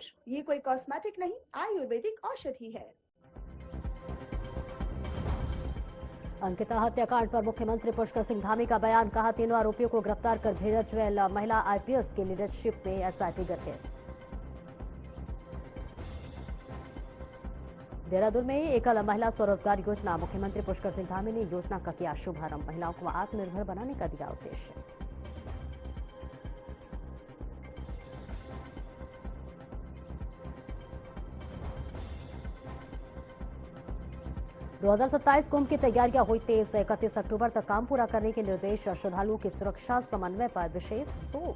Wash, ये कोई cosmetic नहीं, आयुर्वेदिक औषधि है। अंकिता हत्याकांड पर मुख्यमंत्री पुष्कर सिंह धामी का बयान, कहा तीनों आरोपियों को गिरफ्तार कर भेजा जेल, महिला आईपीएस की लीडरशिप में एसआईटी गठित। देहरादून में एकल महिला स्वरोजगार योजना, मुख्यमंत्री पुष्कर सिंह धामी ने योजना का किया शुभारंभ, महिलाओं को आत्मनिर्भर बनाने का दिया उद्देश्य। 2027 कुंभ की तैयारियां हुई तेज, 31 अक्टूबर तक काम पूरा करने के निर्देश, श्रद्धालुओं की सुरक्षा समन्वय पर विशेष जोर।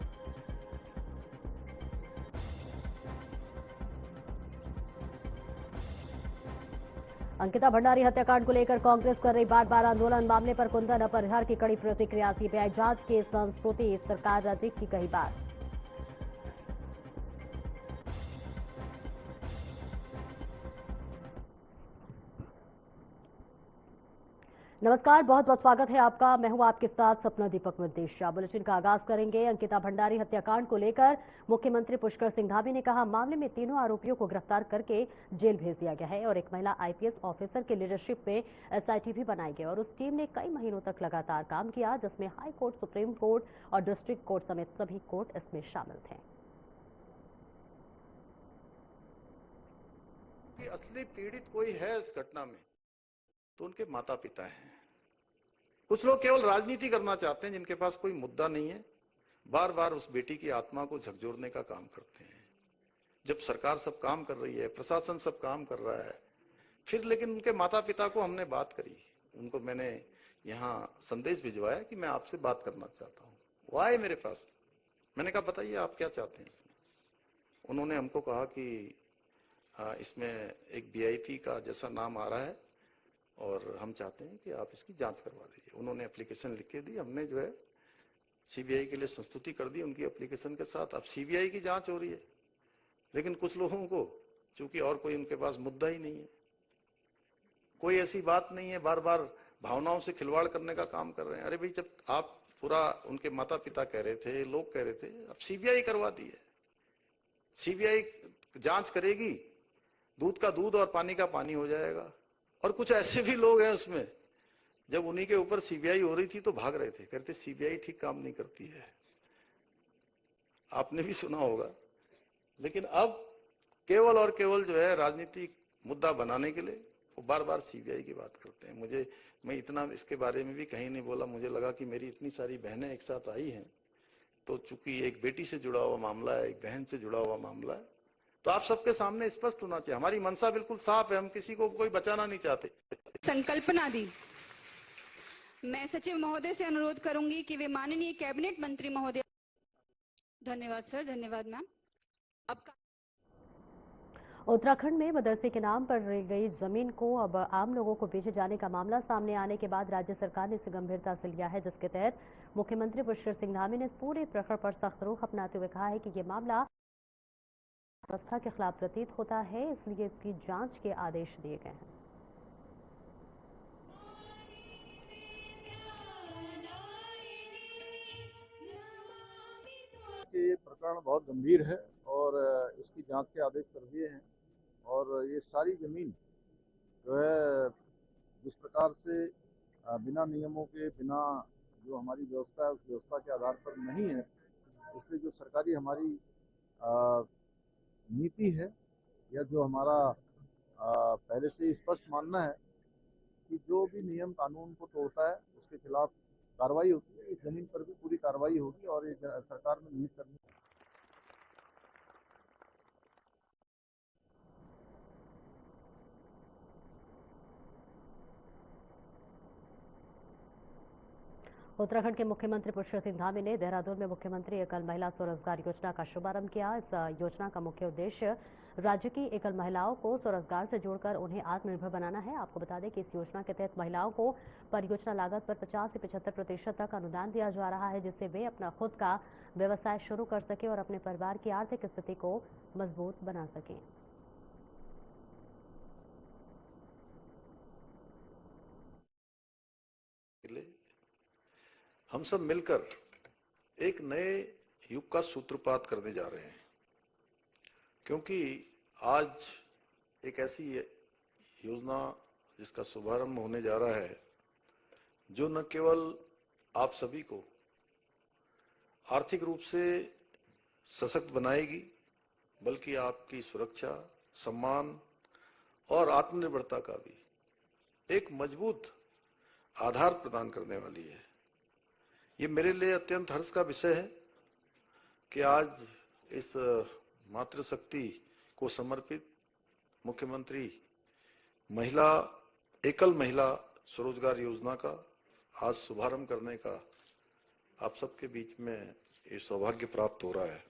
अंकिता भंडारी हत्याकांड को लेकर कांग्रेस कर रही बार बार आंदोलन, मामले पर कुंदन अपरिहार की कड़ी प्रतिक्रिया, सीबीआई जांच की संस्तुति, सरकार राज्य की कही बात। नमस्कार, बहुत बहुत स्वागत है आपका। मैं हूं आपके साथ सपना दीपक विदेशिया। बुलेटिन का आगाज करेंगे अंकिता भंडारी हत्याकांड को लेकर। मुख्यमंत्री पुष्कर सिंह धामी ने कहा, मामले में तीनों आरोपियों को गिरफ्तार करके जेल भेज दिया गया है और एक महिला आईपीएस ऑफिसर की लीडरशिप में एसआईटी भी बनाई गई और उस टीम ने कई महीनों तक लगातार काम किया, जिसमें हाई कोर्ट, सुप्रीम कोर्ट और डिस्ट्रिक्ट कोर्ट समेत सभी कोर्ट इसमें शामिल थे। असली पीड़ित कोई है इस घटना में तो उनके माता पिता हैं। कुछ लोग केवल राजनीति करना चाहते हैं, जिनके पास कोई मुद्दा नहीं है, बार बार उस बेटी की आत्मा को झकझोरने का काम करते हैं। जब सरकार सब काम कर रही है, प्रशासन सब काम कर रहा है, फिर लेकिन उनके माता पिता को हमने बात करी, उनको मैंने यहां संदेश भिजवाया कि मैं आपसे बात करना चाहता हूं। वो आए मेरे पास, मैंने कहा बताइए आप क्या चाहते हैं इसमें। उन्होंने हमको कहा कि इसमें एक वीआईपी का जैसा नाम आ रहा है और हम चाहते हैं कि आप इसकी जांच करवा दीजिए। उन्होंने एप्लीकेशन लिख के दी, हमने जो है सीबीआई के लिए संस्तुति कर दी उनकी एप्लीकेशन के साथ। अब सीबीआई की जांच हो रही है, लेकिन कुछ लोगों को चूंकि और कोई उनके पास मुद्दा ही नहीं है, कोई ऐसी बात नहीं है, बार बार भावनाओं से खिलवाड़ करने का काम कर रहे हैं। अरे भाई, जब आप पूरा उनके माता पिता कह रहे थे, लोग कह रहे थे, अब सीबीआई करवा दी है। सीबीआई जांच करेगी, दूध का दूध और पानी का पानी हो जाएगा। और कुछ ऐसे भी लोग हैं उसमें, जब उन्हीं के ऊपर सीबीआई हो रही थी तो भाग रहे थे, कहते सीबीआई ठीक काम नहीं करती है। आपने भी सुना होगा। लेकिन अब केवल और केवल जो है राजनीतिक मुद्दा बनाने के लिए वो बार बार सीबीआई की बात करते हैं। मैं इतना इसके बारे में भी कहीं नहीं बोला। मुझे लगा कि मेरी इतनी सारी बहनें एक साथ आई हैं, तो चूंकि एक बेटी से जुड़ा हुआ मामला है, एक बहन से जुड़ा हुआ मामला है, तो आप सबके सामने स्पष्ट होना चाहिए। हमारी मंशा बिल्कुल साफ है, हम किसी को कोई बचाना नहीं चाहते। संकल्पना दी। मैं सचिव महोदय से अनुरोध करूंगी कि वे माननीय कैबिनेट मंत्री महोदय। धन्यवाद सर, धन्यवाद मैम। अब उत्तराखंड में मदरसे के नाम पर ली गई जमीन को अब आम लोगों को बेचे जाने का मामला सामने आने के बाद राज्य सरकार ने इसे गंभीरता से लिया है, जिसके तहत मुख्यमंत्री पुष्कर सिंह धामी ने इस पूरे प्रकरण पर सख्त रुख अपनाते हुए कहा है कि ये मामला व्यवस्था के खिलाफ प्रतीत होता है, इसलिए इसकी जांच के आदेश दिए गए हैं। ये प्रकरण बहुत गंभीर है और इसकी जांच के आदेश कर दिए हैं। और ये सारी जमीन जो है जिस प्रकार से बिना नियमों के, बिना जो हमारी व्यवस्था है उस व्यवस्था के आधार पर नहीं है, इसलिए जो सरकारी हमारी नीति है या जो हमारा पहले से स्पष्ट मानना है कि जो भी नियम कानून को तोड़ता है उसके खिलाफ कार्रवाई होती है। इस जमीन पर भी पूरी कार्रवाई होगी और ये सरकार में निहित करनी। उत्तराखंड के मुख्यमंत्री पुष्कर सिंह धामी ने देहरादून में मुख्यमंत्री एकल महिला स्वरोजगार योजना का शुभारंभ किया। इस योजना का मुख्य उद्देश्य राज्य की एकल महिलाओं को स्वरोजगार से जोड़कर उन्हें आत्मनिर्भर बनाना है। आपको बता दें कि इस योजना के तहत महिलाओं को परियोजना लागत पर 50 से 75% तक अनुदान दिया जा रहा है, जिससे वे अपना खुद का व्यवसाय शुरू कर सके और अपने परिवार की आर्थिक स्थिति को मजबूत बना सकें। हम सब मिलकर एक नए युग का सूत्रपात करने जा रहे हैं। क्योंकि आज एक ऐसी योजना जिसका शुभारंभ होने जा रहा है जो न केवल आप सभी को आर्थिक रूप से सशक्त बनाएगी, बल्कि आपकी सुरक्षा, सम्मान और आत्मनिर्भरता का भी एक मजबूत आधार प्रदान करने वाली है। ये मेरे लिए अत्यंत हर्ष का विषय है कि आज इस मातृशक्ति को समर्पित मुख्यमंत्री एकल महिला स्वरोजगार योजना का आज शुभारंभ करने का आप सबके बीच में ये सौभाग्य प्राप्त हो रहा है।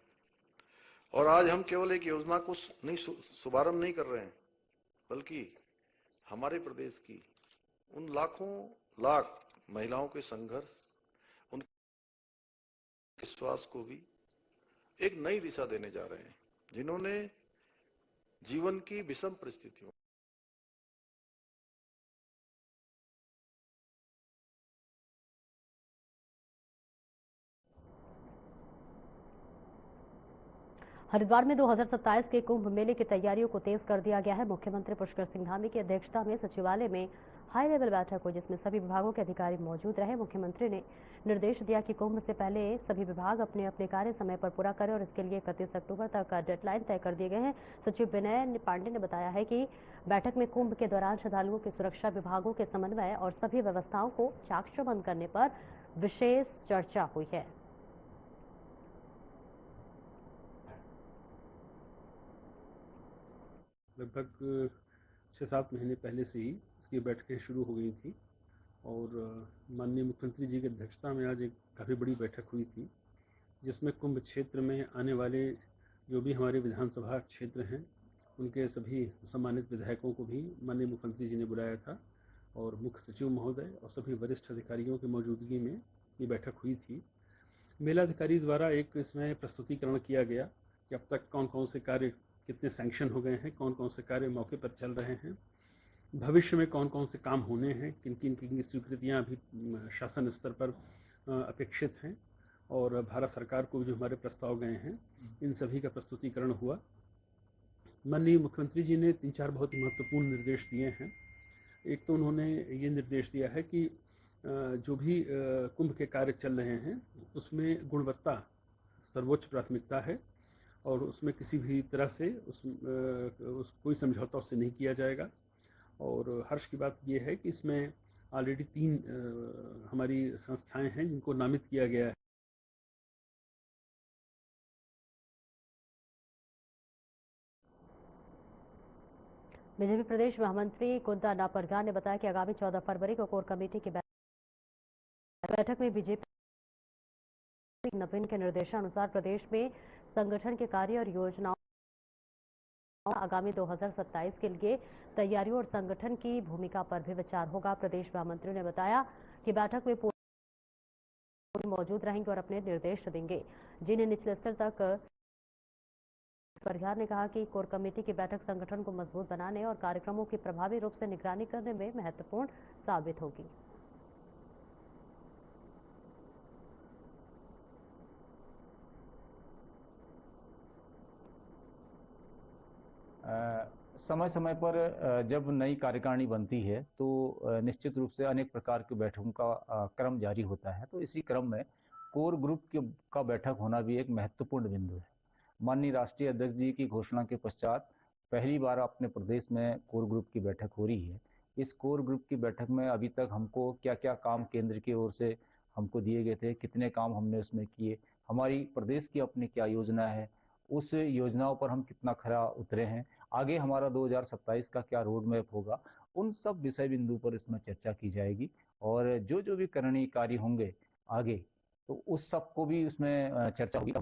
और आज हम केवल एक योजना को शुभारंभ नहीं कर रहे हैं, बल्कि हमारे प्रदेश की उन लाखों लाख महिलाओं के संघर्ष, उनके विश्वास को भी एक नई दिशा देने जा रहे हैं, जिन्होंने जीवन की विषम परिस्थितियों हरिद्वार में 2027 के कुंभ मेले की तैयारियों को तेज कर दिया गया है। मुख्यमंत्री पुष्कर सिंह धामी की अध्यक्षता में सचिवालय में हाई लेवल बैठक हुई, जिसमें सभी विभागों के अधिकारी मौजूद रहे। मुख्यमंत्री ने निर्देश दिया कि कुंभ से पहले सभी विभाग अपने अपने कार्य समय पर पूरा करें और इसके लिए 31 अक्टूबर तक डेडलाइन तय कर दिए गए हैं। सचिव विनय पांडे ने बताया है कि बैठक में कुंभ के दौरान श्रद्धालुओं की सुरक्षा, विभागों के समन्वय और सभी व्यवस्थाओं को चाकचौबंद करने पर विशेष चर्चा हुई है। लगभग 6-7 महीने पहले से ही इसकी बैठकें शुरू हो गई थी और माननीय मुख्यमंत्री जी की अध्यक्षता में आज एक काफ़ी बड़ी बैठक हुई थी, जिसमें कुंभ क्षेत्र में आने वाले जो भी हमारे विधानसभा क्षेत्र हैं उनके सभी सम्मानित विधायकों को भी माननीय मुख्यमंत्री जी ने बुलाया था और मुख्य सचिव महोदय और सभी वरिष्ठ अधिकारियों की मौजूदगी में ये बैठक हुई थी। मेलाधिकारी द्वारा एक इसमें प्रस्तुतिकरण किया गया कि अब तक कौन कौन से कार्य कितने सैंक्शन हो गए हैं, कौन कौन से कार्य मौके पर चल रहे हैं, भविष्य में कौन कौन से काम होने हैं, किन किन की स्वीकृतियां अभी शासन स्तर पर अपेक्षित हैं और भारत सरकार को जो हमारे प्रस्ताव गए हैं इन सभी का प्रस्तुतिकरण हुआ। माननीय मुख्यमंत्री जी ने 3-4 बहुत ही महत्वपूर्ण निर्देश दिए हैं। एक तो उन्होंने ये निर्देश दिया है कि जो भी कुंभ के कार्य चल रहे हैं उसमें गुणवत्ता सर्वोच्च प्राथमिकता है और उसमें किसी भी तरह से कोई समझौता उससे नहीं किया जाएगा। और हर्ष की बात यह है कि इसमें ऑलरेडी 3 हमारी संस्थाएं हैं जिनको नामित किया गया है। बीजेपी प्रदेश महामंत्री कुंता नापरगा ने बताया कि आगामी 14 फरवरी को कोर कमेटी की बैठक में बीजेपी नवीन के निर्देशानुसार प्रदेश में संगठन के कार्य और योजनाओं आगामी 2027 के लिए तैयारियों और संगठन की भूमिका पर भी विचार होगा। प्रदेश महामंत्री ने बताया कि बैठक में मौजूद रहेंगे और अपने निर्देश देंगे, जिन्हें निचले स्तर तक। परघार ने कहा कि कोर कमेटी की बैठक संगठन को मजबूत बनाने और कार्यक्रमों की प्रभावी रूप से निगरानी करने में महत्वपूर्ण साबित होगी। समय समय पर जब नई कार्यकारिणी बनती है तो निश्चित रूप से अनेक प्रकार की बैठकों का क्रम जारी होता है। तो इसी क्रम में कोर ग्रुप का बैठक होना भी एक महत्वपूर्ण बिंदु है। माननीय राष्ट्रीय अध्यक्ष जी की घोषणा के पश्चात पहली बार अपने प्रदेश में कोर ग्रुप की बैठक हो रही है। इस कोर ग्रुप की बैठक में अभी तक हमको क्या क्या काम केंद्र की ओर से हमको दिए गए थे, कितने काम हमने उसमें किए, हमारी प्रदेश की अपनी क्या योजना है, उस योजनाओं पर हम कितना खरा उतरे हैं, आगे हमारा 2027 का क्या रोड मैप होगा, उन सब विषय बिंदु पर इसमें चर्चा की जाएगी। और जो जो भी करणीय कार्य होंगे आगे, तो उस सब को भी उसमें चर्चा होगी।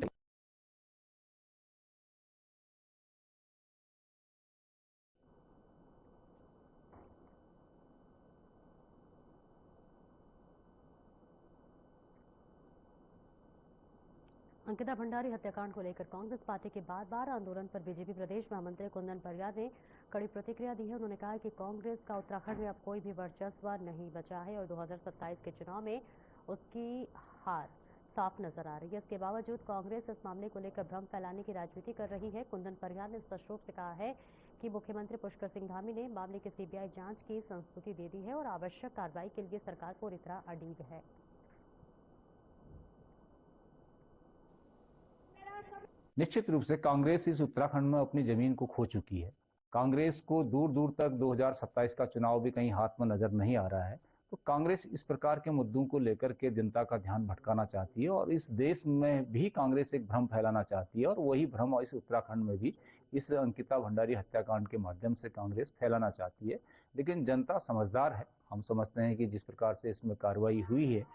अंकिता भंडारी हत्याकांड को लेकर कांग्रेस पार्टी के बार-बार आंदोलन पर बीजेपी प्रदेश महामंत्री कुंदन परगार ने कड़ी प्रतिक्रिया दी है। उन्होंने कहा कि कांग्रेस का उत्तराखंड में अब कोई भी वर्चस्व नहीं बचा है और 2027 के चुनाव में उसकी हार साफ नजर आ रही है। इसके बावजूद कांग्रेस इस मामले को लेकर भ्रम फैलाने की राजनीति कर रही है। कुंदन परिहार ने स्पष्ट रूप से कहा है कि मुख्यमंत्री पुष्कर सिंह धामी ने मामले की सीबीआई जांच की संस्तुति दे दी है और आवश्यक कार्रवाई के लिए सरकार पूरी तरह अड़िग है। निश्चित रूप से कांग्रेस इस उत्तराखंड में अपनी जमीन को खो चुकी है। कांग्रेस को दूर दूर तक 2027 का चुनाव भी कहीं हाथ में नजर नहीं आ रहा है। तो कांग्रेस इस प्रकार के मुद्दों को लेकर के जनता का ध्यान भटकाना चाहती है और इस देश में भी कांग्रेस एक भ्रम फैलाना चाहती है और वही भ्रम इस उत्तराखंड में भी इस अंकिता भंडारी हत्याकांड के माध्यम से कांग्रेस फैलाना चाहती है। लेकिन जनता समझदार है। हम समझते हैं कि जिस प्रकार से इसमें कार्रवाई हुई है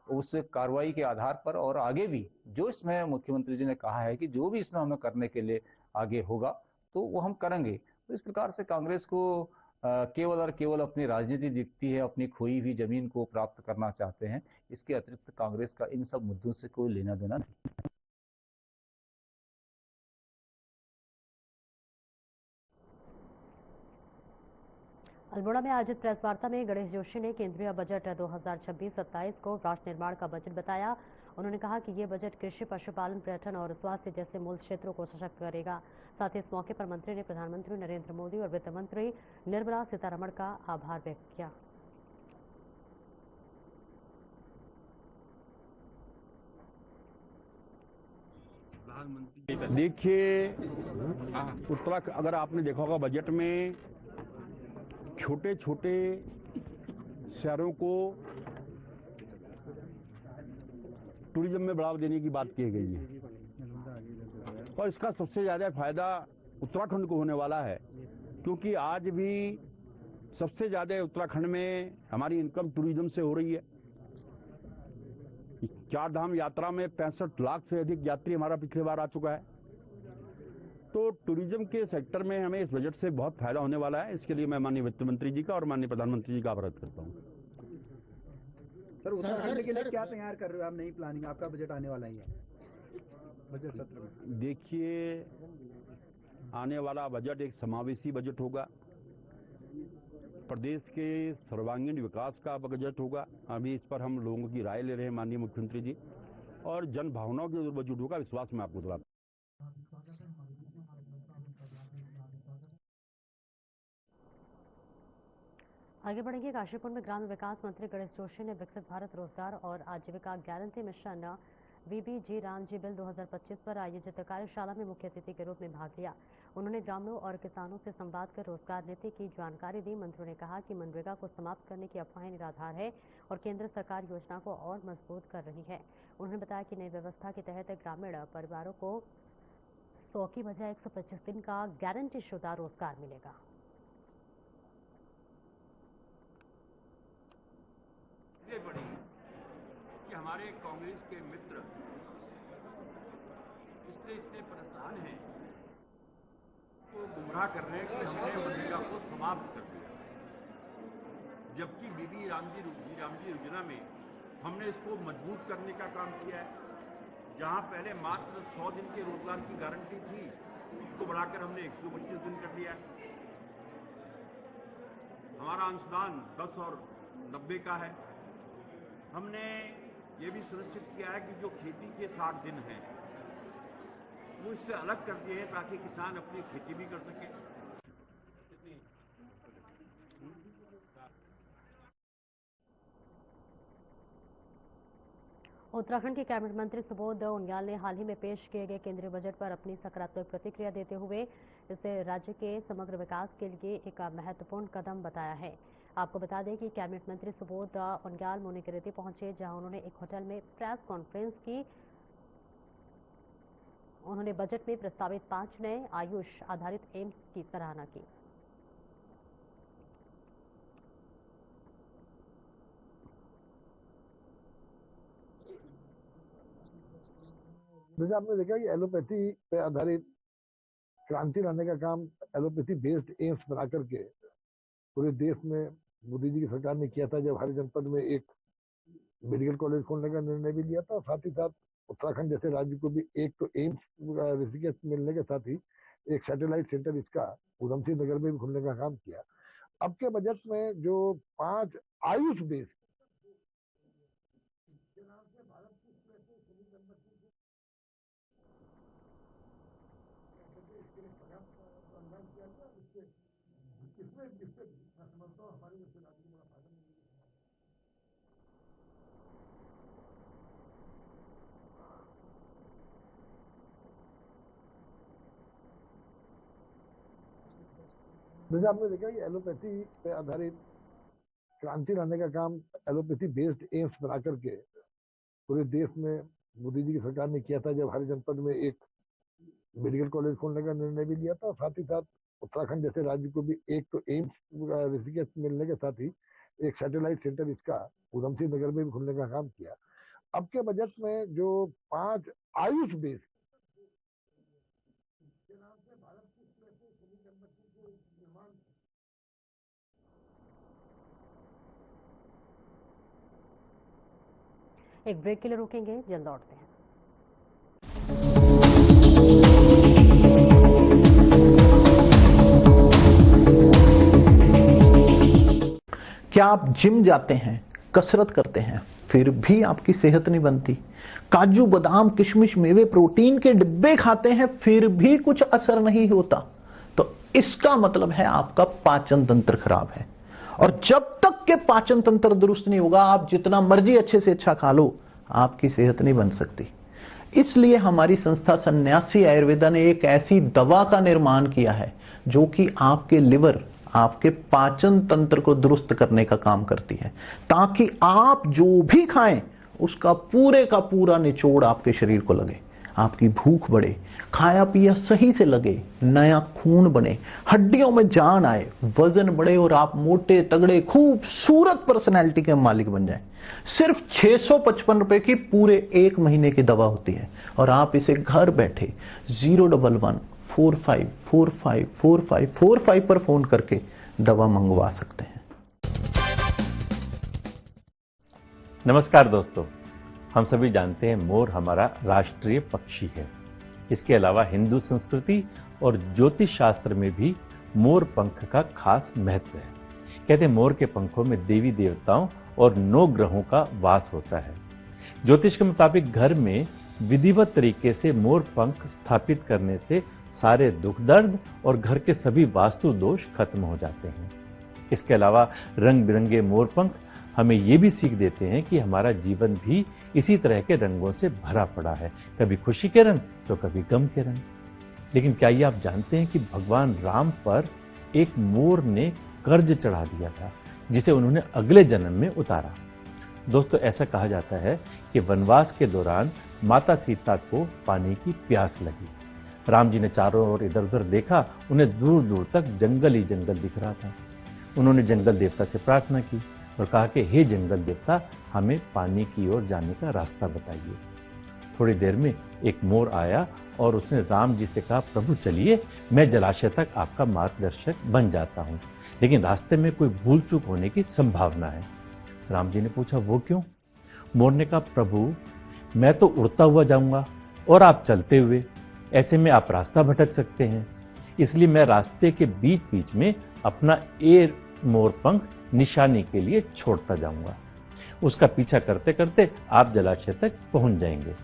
उस कार्रवाई के आधार पर और आगे भी जो इसमें मुख्यमंत्री जी ने कहा है कि जो भी इसमें हमें करने के लिए आगे होगा तो वो हम करेंगे। तो इस प्रकार से कांग्रेस को केवल और केवल अपनी राजनीति दिखती है, अपनी खोई हुई जमीन को प्राप्त करना चाहते हैं। इसके अतिरिक्त कांग्रेस का इन सब मुद्दों से कोई लेना देना नहीं। अल्मोड़ा में आयोजित प्रेस वार्ता में गणेश जोशी ने केंद्रीय बजट 2026-27 को राष्ट्र निर्माण का बजट बताया। उन्होंने कहा कि ये बजट कृषि, पशुपालन, पर्यटन और स्वास्थ्य जैसे मूल क्षेत्रों को सशक्त करेगा। साथ ही इस मौके पर मंत्री ने प्रधानमंत्री नरेंद्र मोदी और वित्त मंत्री निर्मला सीतारमण का आभार व्यक्त किया। देखिए, उत्तराखंड अगर आपने देखा होगा बजट में छोटे छोटे शहरों को टूरिज्म में बढ़ावा देने की बात की गई है और इसका सबसे ज्यादा फायदा उत्तराखंड को होने वाला है, क्योंकि आज भी सबसे ज्यादा उत्तराखंड में हमारी इनकम टूरिज्म से हो रही है। 4 धाम यात्रा में 65 लाख से अधिक यात्री हमारा पिछले बार आ चुका है। तो टूरिज्म के सेक्टर में हमें इस बजट से बहुत फायदा होने वाला है। इसके लिए मैं माननीय वित्त मंत्री जी का और माननीय प्रधानमंत्री जी का आभार करता हूं। सर, उत्तराखंड के लिए क्या तैयार कर रहे हो आप? नई प्लानिंग, आपका बजट आने वाला ही है बजट सत्र में। देखिए, आने वाला बजट एक समावेशी बजट होगा, प्रदेश के सर्वांगीण विकास का बजट होगा। अभी इस पर हम लोगों की राय ले रहे हैं माननीय मुख्यमंत्री जी, और जन भावनाओं के बजट होगा, विश्वास में आपको दिलाता। आगे बढ़ेंगे। काशीपुर में ग्राम्य विकास मंत्री गणेश जोशी ने विकसित भारत रोजगार और आजीविका guarantee mission VBG Ramji bill 2025 पर आयोजित कार्यशाला में मुख्य अतिथि के रूप में भाग लिया। उन्होंने ग्रामीणों और किसानों से संवाद कर रोजगार नीति की जानकारी दी। मंत्री ने कहा कि मनरेगा को समाप्त करने की अफवाहें निराधार है और केंद्र सरकार योजना को और मजबूत कर रही है। उन्होंने बताया कि नई व्यवस्था के तहत ग्रामीण परिवारों को 100 की बजाय 125 दिन का गारंटी शुदा रोजगार मिलेगा। बड़ी कि हमारे कांग्रेस के मित्र इतने परेशान हैं, तो गुमराह कर रहे हैं कि हमने मनरेगा को समाप्त कर दिया, जबकि बीबी रामजी योजना में हमने इसको मजबूत करने का काम किया है। जहां पहले मात्र 100 दिन के रोजगार की गारंटी थी, उसको बढ़ाकर हमने 125 दिन कर दिया है। हमारा अंशदान 10 और 90 का है। हमने ये भी सुनिश्चित किया है कि जो खेती के 60 दिन हैं वो इससे अलग कर दिए हैं ताकि किसान अपनी खेती भी कर सके। उत्तराखंड के कैबिनेट मंत्री सुबोध उनियाल ने हाल ही में पेश किए गए केंद्रीय बजट पर अपनी सकारात्मक प्रतिक्रिया देते हुए इसे राज्य के समग्र विकास के लिए एक महत्वपूर्ण कदम बताया है। आपको बता दें कि कैबिनेट मंत्री सुबोध उनियाल मुनिकीरेती पहुंचे, जहां उन्होंने एक होटल में प्रेस कॉन्फ्रेंस की। उन्होंने बजट में प्रस्तावित 5 नए आयुष आधारित एम्स की सराहना की। जैसे आपने देखा कि एलोपैथी पे आधारित क्रांति लाने का काम एलोपैथी बेस्ड एम्स बना करके पूरे देश में मोदी जी की सरकार ने किया था, जब हर जनपद में एक मेडिकल कॉलेज खोलने का निर्णय भी लिया था। साथ ही साथ उत्तराखंड जैसे राज्य को भी एक तो एम्स ऋषिकेश मिलने के साथ ही एक सैटेलाइट सेंटर इसका उधमसिंह नगर में भी खोलने का काम किया। अब के बजट में जो 5 आयुष बेस्ड जैसे आपने देखा कि एलोपैथी पे आधारित क्रांति लाने का काम एलोपैथी बेस्ड एम्स बना करके पूरे देश में मोदी जी की सरकार ने किया था, जब हर जनपद में एक मेडिकल कॉलेज खोलने का निर्णय भी लिया था। साथ ही साथ उत्तराखंड जैसे राज्य को भी एक तो एम्स ऋषिकेश मिलने के साथ ही एक सैटेलाइट सेंटर इसका उधमसिंह नगर में भी खुलने का काम किया। अब के बजट में जो 5 आयुष बेस्ड एक ब्रेक के लिए रुकेंगे, जल्द लौटते हैं। क्या आप जिम जाते हैं, कसरत करते हैं, फिर भी आपकी सेहत नहीं बनती? काजू बादाम किशमिश मेवे प्रोटीन के डिब्बे खाते हैं, फिर भी कुछ असर नहीं होता? तो इसका मतलब है आपका पाचन तंत्र खराब है। और जब तक के पाचन तंत्र दुरुस्त नहीं होगा, आप जितना मर्जी अच्छे से अच्छा खा लो, आपकी सेहत नहीं बन सकती। इसलिए हमारी संस्था सन्यासी आयुर्वेदा ने एक ऐसी दवा का निर्माण किया है जो कि आपके लिवर, आपके पाचन तंत्र को दुरुस्त करने का काम करती है, ताकि आप जो भी खाएं उसका पूरे का पूरा निचोड़ आपके शरीर को लगे, आपकी भूख बढ़े, खाया पिया सही से लगे, नया खून बने, हड्डियों में जान आए, वजन बढ़े और आप मोटे तगड़े खूबसूरत पर्सनैलिटी के मालिक बन जाएं। सिर्फ 655 रुपए की पूरे 1 महीने की दवा होती है और आप इसे घर बैठे 011-45454545 पर फोन करके दवा मंगवा सकते हैं। नमस्कार दोस्तों, हम सभी जानते हैं मोर हमारा राष्ट्रीय पक्षी है। इसके अलावा हिंदू संस्कृति और ज्योतिष शास्त्र में भी मोर पंख का खास महत्व है। कहते हैं मोर के पंखों में देवी देवताओं और 9 ग्रहों का वास होता है। ज्योतिष के मुताबिक घर में विधिवत तरीके से मोर पंख स्थापित करने से सारे दुख दर्द और घर के सभी वास्तु दोष खत्म हो जाते हैं। इसके अलावा रंग बिरंगे मोर पंख हमें ये भी सीख देते हैं कि हमारा जीवन भी इसी तरह के रंगों से भरा पड़ा है, कभी खुशी के रंग तो कभी गम के रंग। लेकिन क्या ये आप जानते हैं कि भगवान राम पर एक मोर ने कर्ज चढ़ा दिया था, जिसे उन्होंने अगले जन्म में उतारा। दोस्तों, ऐसा कहा जाता है कि वनवास के दौरान माता सीता को पानी की प्यास लगी। राम जी ने चारों ओर इधर उधर देखा, उन्हें दूर दूर तक जंगल ही जंगल दिख रहा था। उन्होंने जंगल देवता से प्रार्थना की और कहा कि हे जंगल देवता, हमें पानी की ओर जाने का रास्ता बताइए। थोड़ी देर में एक मोर आया और उसने राम जी से कहा, प्रभु चलिए, मैं जलाशय तक आपका मार्गदर्शक बन जाता हूं, लेकिन रास्ते में कोई भूल चूक होने की संभावना है। राम जी ने पूछा, वो क्यों? मोर ने कहा, प्रभु मैं तो उड़ता हुआ जाऊंगा और आप चलते हुए, ऐसे में आप रास्ता भटक सकते हैं, इसलिए मैं रास्ते के बीच बीच में अपना एक मोर पंख निशानी के लिए छोड़ता जाऊंगा। उसका पीछा करते करते आप जलाशय तक पहुंच जाएंगे।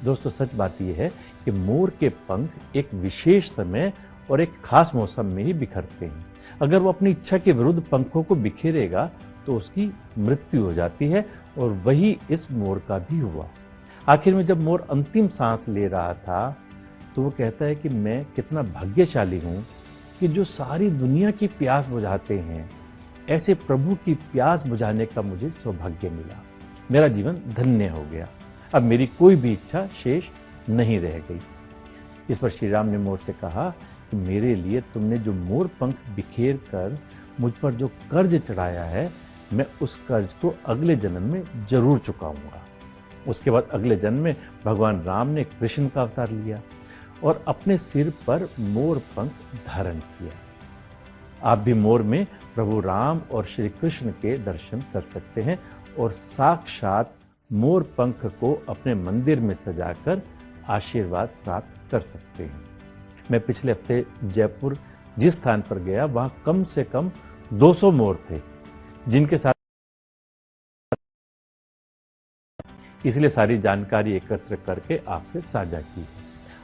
दोस्तों, सच बात यह है कि मोर के पंख एक विशेष समय और एक खास मौसम में ही बिखरते हैं। अगर वो अपनी इच्छा के विरुद्ध पंखों को बिखेरेगा तो उसकी मृत्यु हो जाती है, और वही इस मोर का भी हुआ। आखिर में जब मोर अंतिम सांस ले रहा था तो वो कहता है कि मैं कितना भाग्यशाली हूं कि जो सारी दुनिया की प्यास बुझाते हैं, ऐसे प्रभु की प्यास बुझाने का मुझे सौभाग्य मिला। मेरा जीवन धन्य हो गया, अब मेरी कोई भी इच्छा शेष नहीं रह गई। इस पर श्री राम ने मोर से कहा कि मेरे लिए तुमने जो मोर पंख बिखेर कर मुझ पर जो कर्ज चढ़ाया है, मैं उस कर्ज को अगले जन्म में जरूर चुकाऊंगा। उसके बाद अगले जन्म में भगवान राम ने कृष्ण का अवतार लिया और अपने सिर पर मोर पंख धारण किया। आप भी मोर में प्रभु राम और श्री कृष्ण के दर्शन कर सकते हैं और साक्षात मोर पंख को अपने मंदिर में सजाकर आशीर्वाद प्राप्त कर सकते हैं। मैं पिछले हफ्ते जयपुर जिस स्थान पर गया, वहां कम से कम 200 मोर थे, जिनके साथ इसलिए सारी जानकारी एकत्र करके आपसे साझा की है।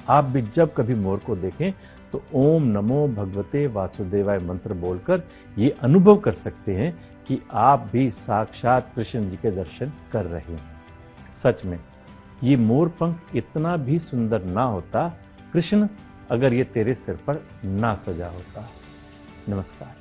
आप भी जब कभी मोर को देखें तो ओम नमो भगवते वासुदेवाय मंत्र बोलकर ये अनुभव कर सकते हैं कि आप भी साक्षात कृष्ण जी के दर्शन कर रहे हैं। सच में ये मोर पंख इतना भी सुंदर ना होता कृष्ण अगर ये तेरे सिर पर ना सजा होता। नमस्कार।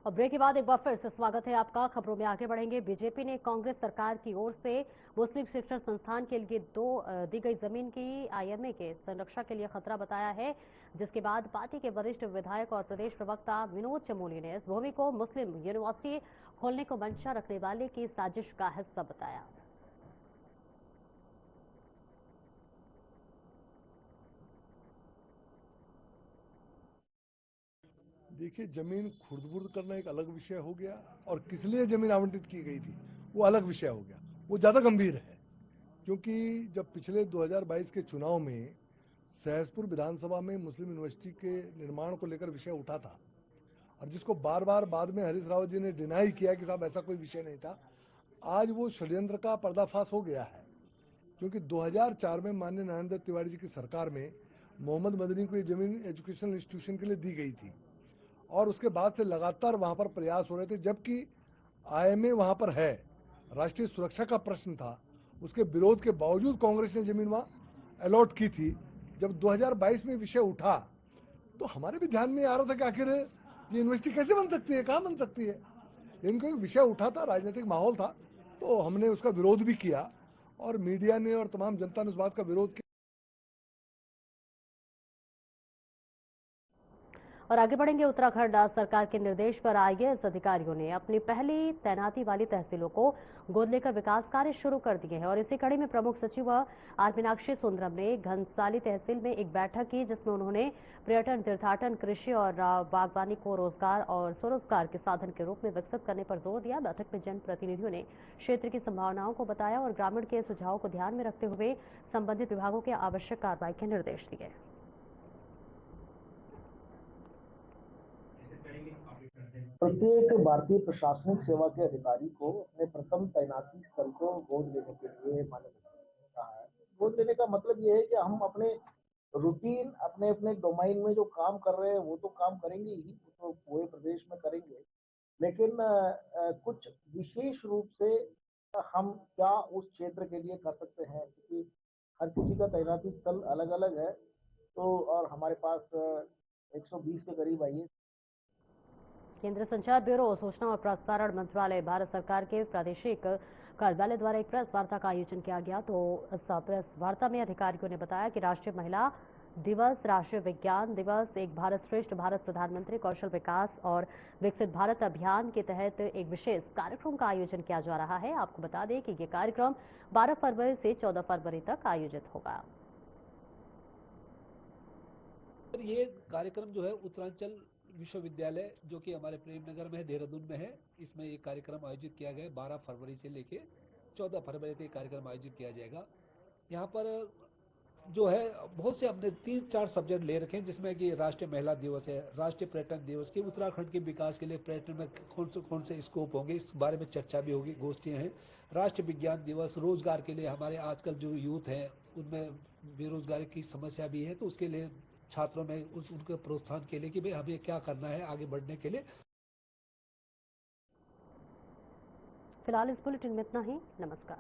और ब्रेक के बाद एक बार फिर से स्वागत है आपका। खबरों में आगे बढ़ेंगे। बीजेपी ने कांग्रेस सरकार की ओर से मुस्लिम शिक्षण संस्थान के लिए दी गई जमीन की आईएमए के संरक्षण के लिए खतरा बताया है, जिसके बाद पार्टी के वरिष्ठ विधायक और प्रदेश प्रवक्ता विनोद चमोली ने इस भूमि को मुस्लिम यूनिवर्सिटी खोलने को मंशा रखने वाले की साजिश का हिस्सा बताया। देखिए, जमीन खुर्द-बुर्द करना एक अलग विषय हो गया और किस लिए जमीन आवंटित की गई थी वो अलग विषय हो गया। वो ज्यादा गंभीर है, क्योंकि जब पिछले 2022 के चुनाव में सहसपुर विधानसभा में मुस्लिम यूनिवर्सिटी के निर्माण को लेकर विषय उठा था और जिसको बार बार बाद में हरीश रावत जी ने डिनाई किया कि साहब ऐसा कोई विषय नहीं था, आज वो षड्यंत्र का पर्दाफाश हो गया है। क्योंकि 2004 में माननीय नारायण दत्त तिवारी जी की सरकार में मोहम्मद मदनी को ये जमीन एजुकेशनल इंस्टीट्यूशन के लिए दी गई थी और उसके बाद से लगातार वहां पर प्रयास हो रहे थे, जबकि आईएमए वहां पर है, राष्ट्रीय सुरक्षा का प्रश्न था, उसके विरोध के बावजूद कांग्रेस ने जमीन वहां अलॉट की थी। जब 2022 में विषय उठा तो हमारे भी ध्यान में आ रहा था कि आखिर ये यूनिवर्सिटी कैसे बन सकती है, कहां बन सकती है। लेकिन कोई विषय उठा था, राजनीतिक माहौल था, तो हमने उसका विरोध भी किया और मीडिया ने और तमाम जनता ने उस बात का विरोध किया। और आगे बढ़ेंगे। उत्तराखंड सरकार के निर्देश पर आईएएस अधिकारियों ने अपनी पहली तैनाती वाली तहसीलों को गोद लेकर विकास कार्य शुरू कर दिए हैं और इसी कड़ी में प्रमुख सचिव आर मीनाक्षी सुंदरम ने घनसाली तहसील में एक बैठक की, जिसमें उन्होंने पर्यटन, तीर्थाटन, कृषि और बागवानी को रोजगार और स्वरोजगार के साधन के रूप में विकसित करने पर जोर दिया। बैठक में जनप्रतिनिधियों ने क्षेत्र की संभावनाओं को बताया और ग्रामीण के सुझावों को ध्यान में रखते हुए संबंधित विभागों के आवश्यक कार्रवाई के निर्देश दिए। प्रत्येक भारतीय प्रशासनिक सेवा के अधिकारी को अपने प्रथम तैनाती स्थल को गोद लेने के लिए मान्य कहा है। गोद लेने का मतलब ये है कि हम अपने रूटीन, अपने अपने डोमाइन में जो काम कर रहे हैं वो तो काम करेंगे ही, तो पूरे प्रदेश में करेंगे, लेकिन कुछ विशेष रूप से हम क्या उस क्षेत्र के लिए कर सकते हैं, क्योंकि हर किसी का तैनाती स्थल अलग अलग है। तो और हमारे पास 120 के करीब आईएएस। केंद्रीय संचार ब्यूरो, सूचना और प्रसारण मंत्रालय, भारत सरकार के प्रादेशिक कार्यालय द्वारा एक प्रेस वार्ता का आयोजन किया गया। तो इस प्रेस वार्ता में अधिकारियों ने बताया कि राष्ट्रीय महिला दिवस, राष्ट्रीय विज्ञान दिवस, एक भारत श्रेष्ठ भारत, प्रधानमंत्री कौशल विकास और विकसित भारत अभियान के तहत एक विशेष कार्यक्रम का आयोजन किया जा रहा है। आपको बता दें कि ये कार्यक्रम 12 फरवरी से 14 फरवरी तक आयोजित होगा। ये कार्यक्रम जो है उत्तरांचल विश्वविद्यालय, जो कि हमारे प्रेमनगर में है, देहरादून में है, इसमें ये कार्यक्रम आयोजित किया गया है। 12 फरवरी से लेके 14 फरवरी तक कार्यक्रम आयोजित किया जाएगा। यहाँ पर जो है बहुत से हमने 3-4 सब्जेक्ट ले रखे हैं, जिसमें कि राष्ट्रीय महिला दिवस है, राष्ट्रीय पर्यटन दिवस की उत्तराखंड के विकास के लिए पर्यटन में कौन से स्कोप होंगे, इस बारे में चर्चा भी होगी, गोष्ठियाँ हैं। राष्ट्रीय विज्ञान दिवस, रोजगार के लिए हमारे आजकल जो यूथ है उनमें बेरोजगारी की समस्या भी है, तो उसके लिए छात्रों में उनके प्रोत्साहन के लिए कि भाई हमें क्या करना है आगे बढ़ने के लिए। फिलहाल इस बुलेटिन में इतना ही। नमस्कार।